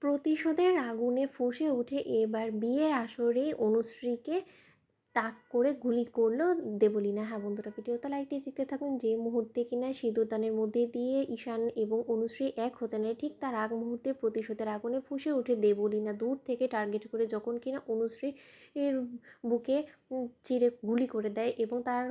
প্রতিশোধের আগুনে ফুঁসে উঠে এবার বিয়ের আসরেই অনুশ্রীকে তাক করে গুলি করলো দেবলীনা। হ্যাঁ বন্ধুরা, ভিডিওটা লাইক দিয়ে দেখতে থাকুন। যে মুহূর্তে কিনা সিঁদুরদানের মধ্যে দিয়ে ঈশান এবং অনুশ্রী এক হতে নেয়, ঠিক তার আগ মুহূর্তে প্রতিশোধের আগুনে ফুঁসে ওঠে দেবলীনা। দূর থেকে টার্গেট করে যখন কিনা অনুশ্রী এর বুকে চিরে গুলি করে দেয় এবং তার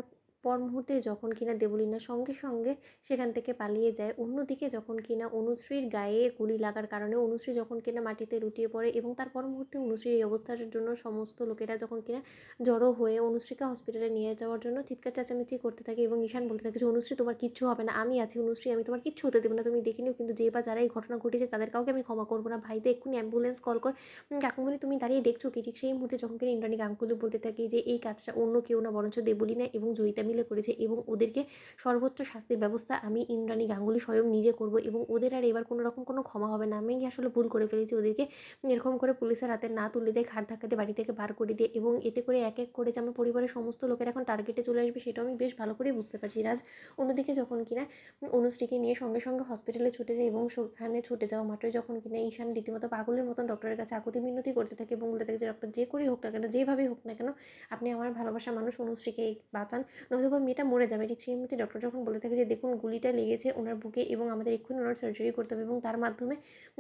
পর মুহূর্তে যখন কিনা দেবলীনা সঙ্গে সঙ্গে সেখান থেকে পালিয়ে যায়। অন্যদিকে যখন কিনা অনুশ্রীর গায়ে গুলি লাগার কারণে অনুশ্রী যখন কিনা মাটিতে লুটিয়ে পড়ে এবং তার পর মুহূর্তে অনুশ্রীর এই অবস্থার জন্য সমস্ত লোকেরা যখন কিনা জড়ো হয়ে অনুশ্রীকে হসপিটালে নিয়ে যাওয়ার জন্য চিৎকার চেঁচামেচি করতে থাকে এবং ঈশান বলতে থাকে যে অনুশ্রী তোমার কিচ্ছু হবে না, আমি আছি অনুশ্রী, আমি তোমার কিচ্ছু হতে দেবো না, তুমি দেখে নিও। কিন্তু যে বা যারা এই ঘটনা ঘটেছে তাদের কাউকে আমি ক্ষমা করবো না, ভাইতে এক্ষুনি অ্যাম্বুলেন্স কল কর। কাকুমণি তুমি দাঁড়িয়ে দেখছো কি? ঠিক সেই মুহূর্তে যখন কিনা ইন্দ্রাণী গাঙ্গুলি বলতে থাকে যে এই কাজটা অন্য কেউ না বরঞ্চ দেবলীনা এবং জয়িতা মিলে করেছে এবং ওদেরকে সর্বোচ্চ শাস্তির ব্যবস্থা আমি ইন্দ্রাণী গাঙ্গুলি স্বয়ং নিজে করব এবং ওদের আর এবার কোনো রকম কোনো ক্ষমা হবে না। আমি আসলে ভুল করে ফেলেছি, ওদেরকে এরকম করে পুলিশের হাতে না তুলে দিয়ে ঘাট ধাক্কা দিয়ে বাড়ি থেকে বার করে দিয়ে এবং এতে করে এক এক করে যে আমার পরিবারের সমস্ত লোকের এখন টার্গেটে চলে আসবে সেটাও আমি বেশ ভালো করেই বুঝতে পারছি। রাজ অন্যদিকে যখন কিনা অনুশ্রীকে নিয়ে সঙ্গে সঙ্গে হসপিটালে ছুটে যায় এবং সেখানে ছুটে যাওয়া মাত্রই যখন কিনা ঈশান রীতিমতো পাগলের মতন ডক্টরের কাছে আকুতি মিনতি করতে থাকে এবং বলতে থাকে যে ডক্টর যে করেই হোক না কেন, যেভাবেই হোক না কেন, আপনি আমার ভালোবাসার মানুষ অনুশ্রীকে বাঁচান, নয়তো মেয়েটা মরে যাবে। ঠিক সেই মুহূর্তে ডক্টর যখন বলতে থাকে যে দেখুন গুলিটা লেগেছে ওনার বুকে এবং আমাদের এক্ষুনি ওনার সার্জারি করতে হবে এবং তার মাধ্যমে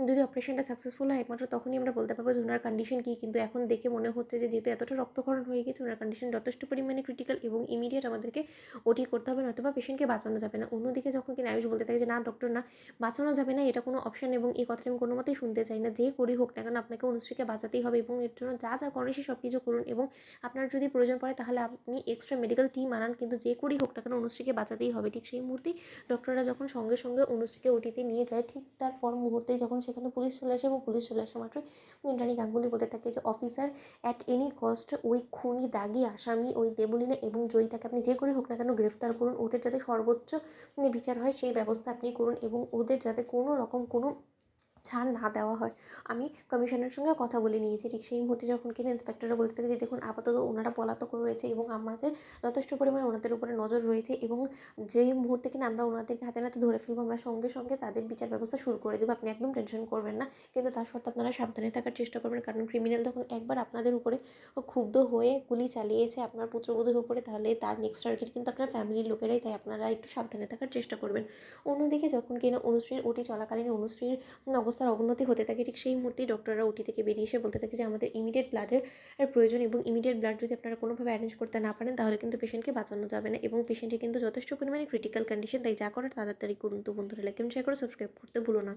যদি অপারেশনটা সাকসেসফুল হয় একমাত্র তখনই আমরা বলতে পারবো যে ওনার কন্ডিশন কী। কিন্তু এখন দেখে মনে হচ্ছে যে যেহেতু এতটা রক্তক্ষরণ হয়ে গেছে ওনার কন্ডিশন যথেষ্ট পরিমাণে ক্রিটিক্যাল এবং ইমিডিয়েট আমাদেরকে ওটি করতে হবে, নয়তো বা পেশেন্টকে বাঁচানো যাবে না। অন্যদিকে যখন কিনা আয়ুষ বলতে থাকে যে না ডক্টর না, বাঁচানো যাবে না, এটা কোনো অপশন এবং এই কথাটা আমি কোনো মতেই শুনতে চাই না। যে করি হোক না কেন আপনাকে অনুশ্রীকে বাঁচাতেই হবে এবং এর জন্য যা যা করেন সে সব কিছু করুন এবং আপনার যদি প্রয়োজন পড়ে তাহলে আপনি এক্সট্রা মেডিকেল টিম আনান, কিন্তু যে করেই হোক না কেন অনুশ্রীকে বাঁচাতেই হবে। ঠিক সেই মুহূর্তেই ডক্টররা যখন সঙ্গে সঙ্গে অনুশ্রীকে ওটিতে নিয়ে যায়, ঠিক তার পর মুহূর্তেই যখন সেখানে পুলিশ চলে আসে এবং পুলিশ চলে আসা মাত্রই ইন্দ্রাণী গাঙ্গুলি বলতে থাকে যে অফিসার অ্যাট এনি কস্ট ওই খুনি দাগি আসামি ওই দেবলীনা এবং জয়িতাকে আপনি যে করে হোক না কেন গ্রেফতার করুন, ওদের যাতে সর্বোচ্চ বিচার হয় সেই ব্যবস্থা আপনি করুন এবং ওদের যাতে কোনো রকম কোনো ছাড় না দেওয়া হয়। আমি কমিশনারের সঙ্গে কথা বলে নিয়েছি। ঠিক সেই মুহূর্তে যখন কিনা ইন্সপেক্টররা বলতে থাকে যে দেখুন আপাতত ওনারা পলাতক রয়েছে এবং আমাদের যথেষ্ট পরিমাণে ওনাদের উপরে নজর রয়েছে এবং যেই মুহূর্তে কিনা আমরা ওনাদেরকে হাতে নাতে ধরে ফেলবো আমরা সঙ্গে সঙ্গে তাদের বিচার ব্যবস্থা শুরু করে দেবো, আপনি একদম টেনশন করবেন না। কিন্তু তার সত্ত্বেও আপনারা সাবধানে থাকার চেষ্টা করবেন, কারণ ক্রিমিনাল যখন একবার আপনাদের উপরে ক্ষুব্ধ হয়ে গুলি চালিয়েছে আপনার পুত্রবধূর উপরে, তাহলে তার নেক্সট টার্গেট কিন্তু আপনার ফ্যামিলির লোকেরাই, তাই আপনারা একটু সাবধানে থাকার চেষ্টা করবেন। অন্যদিকে যখন কিনা অনুশ্রীর ওটি চলাকালীন অনুশ্রীর অবস্থার অবনতি হতে থাকে, ঠিক সেই মুহূর্তেই ডক্টররা ওটি থেকে বেরিয়ে এসে বলতে থাকে যে আমাদের ইমিডিয়েট ব্লাডের প্রয়োজন এবং ইমিডিয়েট ব্লাড যদি আপনারা কোনোভাবে অ্যারেঞ্জ করতে না পারেন তাহলে কিন্তু পেশেন্টকে বাঁচানো যাবে না এবং পেশেন্টের কিন্তু যথেষ্ট পরিমাণে ক্রিটিক্যাল কন্ডিশন, তাই যা করার তাড়াতাড়ি করুন। তো বন্ধুরা লাইক এবং শেয়ার করে সাবস্ক্রাইব করতে ভুলো না।